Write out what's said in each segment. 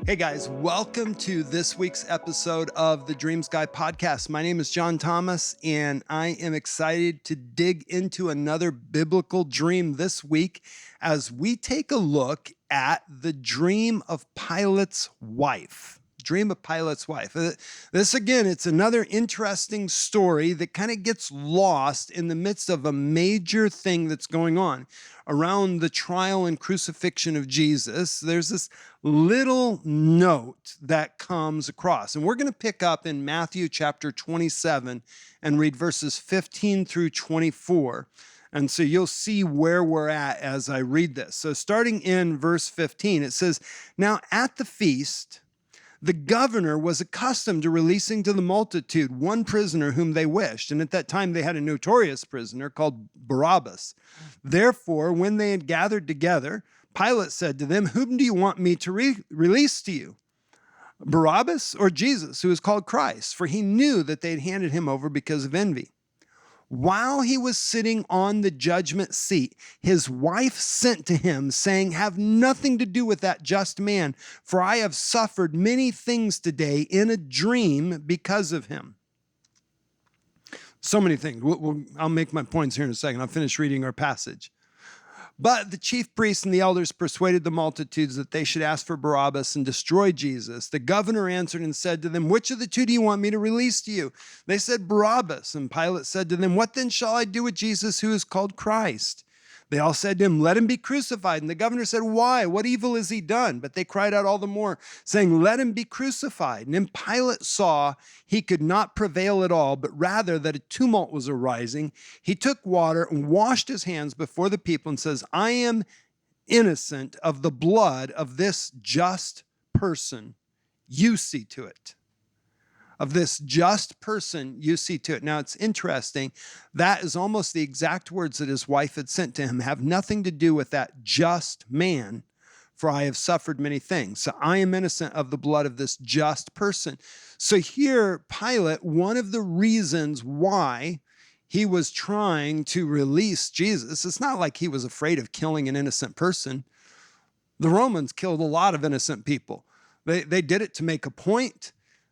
Hey guys, welcome to this week's episode of the Dreams Guy podcast. My name is John Thomas, and I am excited to dig into another biblical dream this week as we take a look at the dream of Pilate's wife. Dream of Pilate's wife. This again, it's another interesting story that kind of gets lost in the midst of a major thing that's going on around the trial and crucifixion of Jesus. There's this little note that comes across, and we're going to pick up in Matthew chapter 27 and read verses 15 through 24. And so you'll see where we're at as I read this. So starting in verse 15, it says, "Now at the feast, the governor was accustomed to releasing to the multitude one prisoner whom they wished. And at that time, they had a notorious prisoner called Barabbas. Therefore, when they had gathered together, Pilate said to them, 'Whom do you want me to release to you, Barabbas or Jesus, who is called Christ?' For he knew that they had handed him over because of envy. While he was sitting on the judgment seat, his wife sent to him, saying, 'Have nothing to do with that just man, for I have suffered many things today in a dream because of him.'" So many things. I'll make my points here in a second. I'll finish reading our passage. "But the chief priests and the elders persuaded the multitudes that they should ask for Barabbas and destroy Jesus. The governor answered and said to them, 'Which of the two do you want me to release to you?' They said, 'Barabbas.' And Pilate said to them, 'What then shall I do with Jesus who is called Christ?' They all said to him, 'Let him be crucified.' And the governor said, 'Why? What evil has he done?' But they cried out all the more, saying, 'Let him be crucified.' And then Pilate saw he could not prevail at all, but rather that a tumult was arising. He took water and washed his hands before the people and says, 'I am innocent of the blood of this just person. You see to it.'" Of this just person, you see to it. Now, it's interesting. That is almost the exact words that his wife had sent to him. "Have nothing to do with that just man, for I have suffered many things. So I am innocent of the blood of this just person." So here, Pilate, one of the reasons why he was trying to release Jesus, it's not like he was afraid of killing an innocent person. The Romans killed a lot of innocent people. They did it to make a point.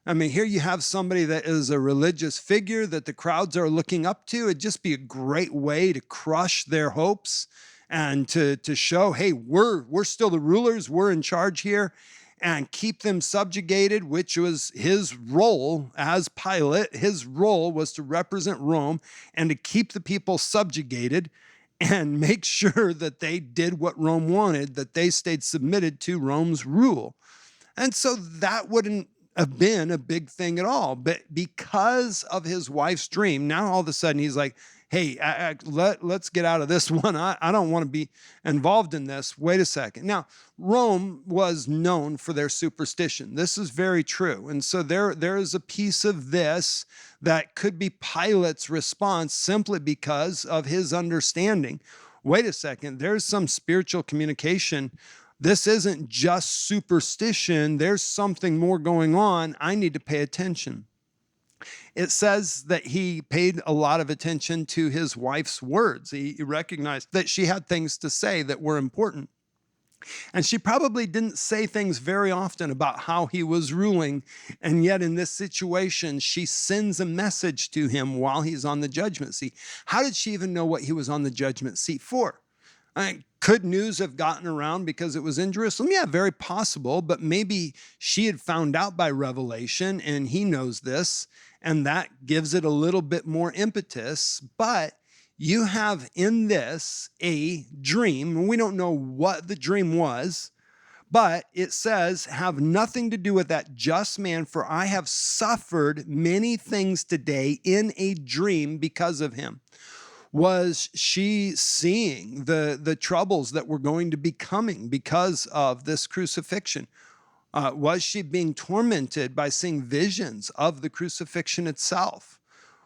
I mean, here you have somebody that is a religious figure that the crowds are looking up to. It'd just be a great way to crush their hopes and to show, hey, we're still the rulers, we're in charge here, and keep them subjugated, which was his role as Pilate. His role was to represent Rome and to keep the people subjugated and make sure that they did what Rome wanted, that they stayed submitted to Rome's rule. And so that wouldn't have been a big thing at all. But because of his wife's dream, now all of a sudden he's like, hey, let's get out of this one. I don't want to be involved in this. Wait a second. Now, Rome was known for their superstition. This is very true. And so there is a piece of this that could be Pilate's response simply because of his understanding. Wait a second, there's some spiritual communication. This isn't just superstition. There's something more going on. I need to pay attention. It says that he paid a lot of attention to his wife's words. He recognized that she had things to say that were important. And she probably didn't say things very often about how he was ruling. And yet in this situation, she sends a message to him while he's on the judgment seat. How did she even know what he was on the judgment seat for? Could news have gotten around because it was in Jerusalem? Yeah, very possible, but maybe she had found out by revelation and he knows this, and that gives it a little bit more impetus. But you have in this a dream, and we don't know what the dream was, but it says, "Have nothing to do with that just man, for I have suffered many things today in a dream because of him." Was she seeing the troubles that were going to be coming because of this crucifixion? Was she being tormented by seeing visions of the crucifixion itself?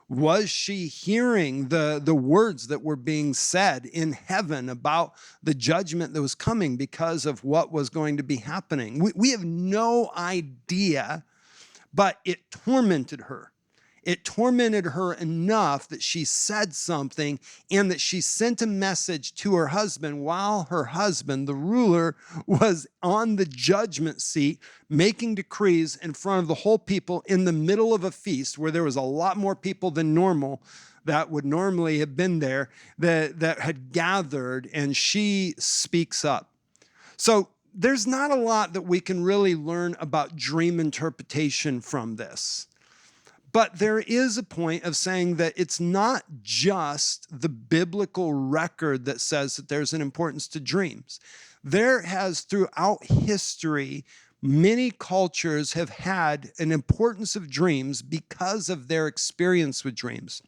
Was she hearing the words that were being said in heaven about the judgment that was coming because of what was going to be happening? We have no idea, but it tormented her. It tormented her enough that she said something and that she sent a message to her husband while her husband, the ruler, was on the judgment seat making decrees in front of the whole people in the middle of a feast where there was a lot more people than normal that would normally have been there that had gathered, and she speaks up. So there's not a lot that we can really learn about dream interpretation from this. But there is a point of saying that it's not just the biblical record that says that there's an importance to dreams. There has, throughout history, many cultures have had an importance of dreams because of their experience with dreams.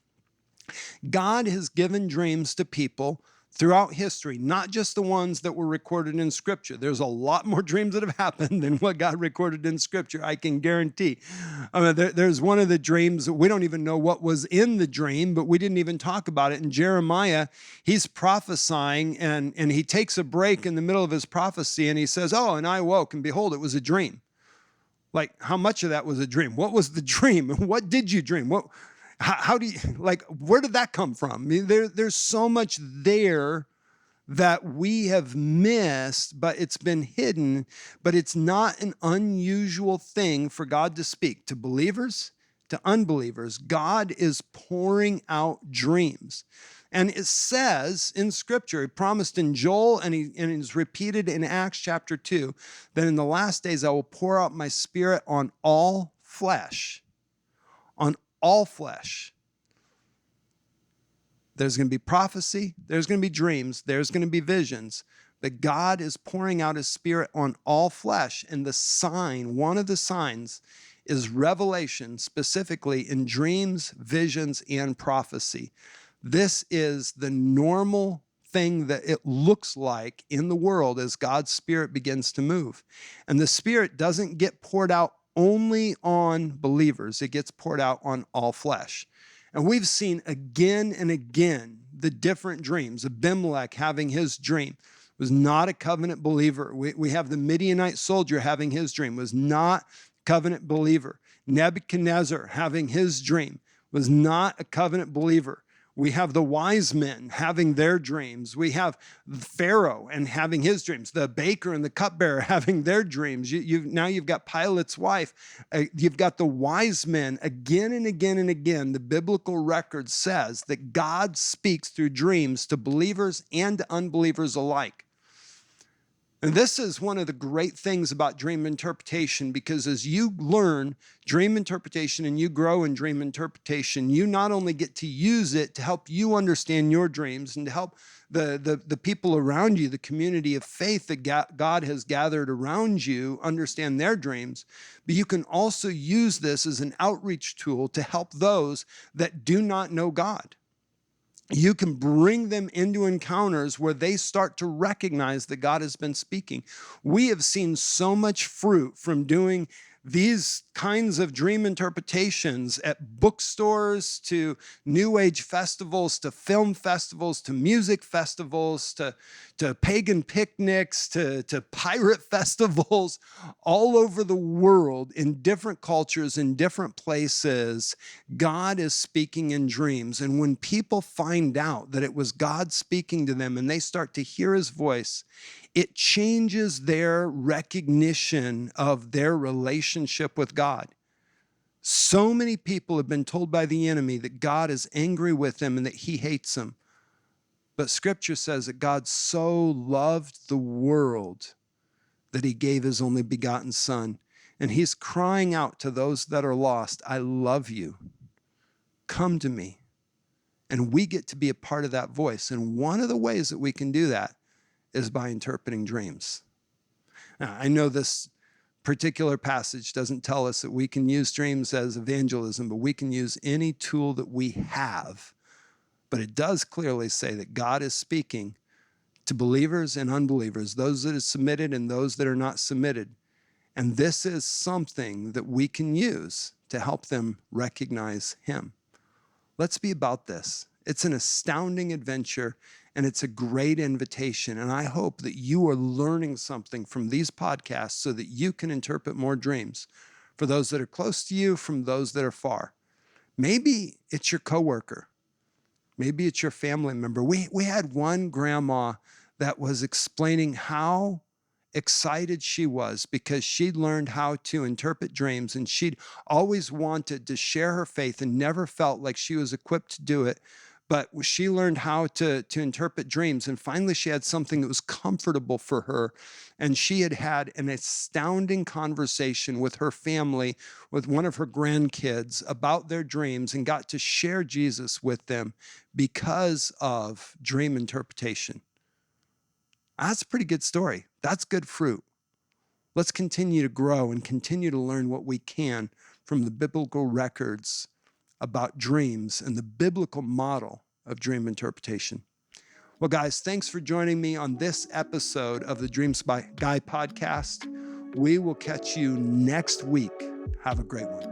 God has given dreams to people throughout history, not just the ones that were recorded in Scripture. There's a lot more dreams that have happened than what God recorded in Scripture, I can guarantee. There's one of the dreams, we don't even know what was in the dream, but we didn't even talk about it. In Jeremiah, he's prophesying, and he takes a break in the middle of his prophecy, and he says, "Oh, and I woke, and behold, it was a dream." Like, how much of that was a dream? What was the dream? What did you dream? How do you, like, where did that come from? I mean, there's so much there that we have missed, but it's been hidden. But it's not an unusual thing for God to speak to believers, to unbelievers. God is pouring out dreams. And it says in Scripture, he promised in Joel, and it's repeated in Acts chapter 2, that in the last days I will pour out my Spirit on all flesh. On all flesh. There's going to be prophecy, there's going to be dreams, there's going to be visions, but God is pouring out his Spirit on all flesh. And the sign, one of the signs, is revelation, specifically in dreams, visions, and prophecy. This is the normal thing that it looks like in the world as God's Spirit begins to move. And the Spirit doesn't get poured out only on believers. It gets poured out on all flesh. And we've seen again and again the different dreams. Abimelech having his dream was not a covenant believer. We have the Midianite soldier having his dream, was not a covenant believer. Nebuchadnezzar having his dream was not a covenant believer. We have the wise men having their dreams. We have Pharaoh and having his dreams. The baker and the cupbearer having their dreams. Now you've got Pilate's wife. You've got the wise men again and again and again. The biblical record says that God speaks through dreams to believers and to unbelievers alike. And this is one of the great things about dream interpretation, because as you learn dream interpretation and you grow in dream interpretation, you not only get to use it to help you understand your dreams and to help the people around you, the community of faith that God has gathered around you, understand their dreams, but you can also use this as an outreach tool to help those that do not know God. You can bring them into encounters where they start to recognize that God has been speaking. We have seen so much fruit from doing these kinds of dream interpretations at bookstores, to New Age festivals, to film festivals, to music festivals, to pagan picnics, to pirate festivals, all over the world, in different cultures, in different places. God is speaking in dreams. And when people find out that it was God speaking to them and they start to hear his voice, it changes their recognition of their relationship with God. So many people have been told by the enemy that God is angry with them and that he hates them. But Scripture says that God so loved the world that he gave his only begotten Son. And he's crying out to those that are lost, I love you. Come to me. And we get to be a part of that voice. And one of the ways that we can do that is by interpreting dreams. Now, I know this particular passage doesn't tell us that we can use dreams as evangelism, but we can use any tool that we have. But it does clearly say that God is speaking to believers and unbelievers, those that are submitted and those that are not submitted. And this is something that we can use to help them recognize him. Let's be about this. It's an astounding adventure, and it's a great invitation. And I hope that you are learning something from these podcasts so that you can interpret more dreams, for those that are close to you, from those that are far. Maybe it's your coworker. Maybe it's your family member. We had one grandma that was explaining how excited she was because she'd learned how to interpret dreams, and she'd always wanted to share her faith and never felt like she was equipped to do it. But she learned how to interpret dreams, and finally she had something that was comfortable for her. And she had an astounding conversation with her family, with one of her grandkids, about their dreams, and got to share Jesus with them because of dream interpretation. That's a pretty good story. That's good fruit. Let's continue to grow and continue to learn what we can from the biblical records about dreams and the biblical model of dream interpretation. Well, guys, thanks for joining me on this episode of the Dreams by Guy podcast. We will catch you next week. Have a great one.